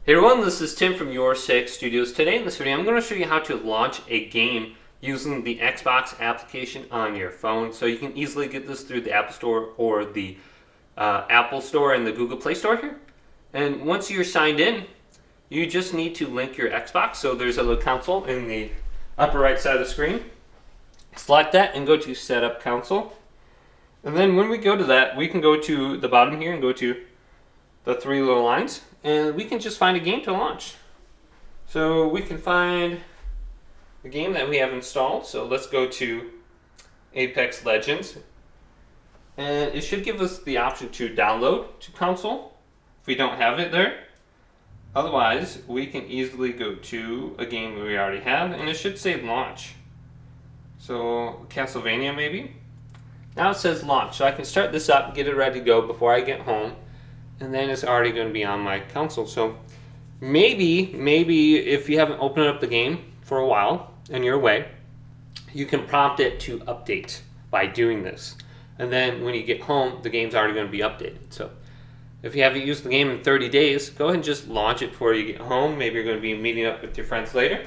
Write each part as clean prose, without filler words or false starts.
Hey everyone, this is Tim from Your Six Studios. Today in this video, I'm going to show you how to launch a game using the Xbox application on your phone. So you can easily get this through the Apple Store or the Apple Store and the Google Play Store here. And once you're signed in, you just need to link your Xbox. So there's a little console in the upper right side of the screen. Select that and go to Setup Console. And then when we go to that, we can go to the bottom here and go to the three little lines, and we can just find a game to launch. So we can find the game that we have installed. So let's go to Apex Legends, and it should give us the option to download to console if we don't have it there. Otherwise, we can easily go to a game we already have, and it should say launch. So Castlevania maybe. Now it says launch, so I can start this up, get it ready to go before I get home, and then it's already going to be on my console. So maybe if you haven't opened up the game for a while and you're away, you can prompt it to update by doing this. And then when you get home, the game's already going to be updated. So if you haven't used the game in 30 days, go ahead and just launch it before you get home. Maybe you're going to be meeting up with your friends later.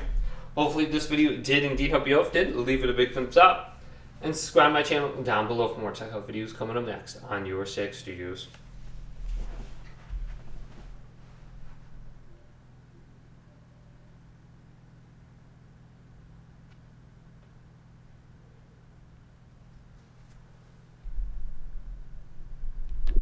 Hopefully this video did indeed help you out. If it did, leave it a big thumbs up. And subscribe to my channel down below for more tech videos coming up next on Your Six Studios.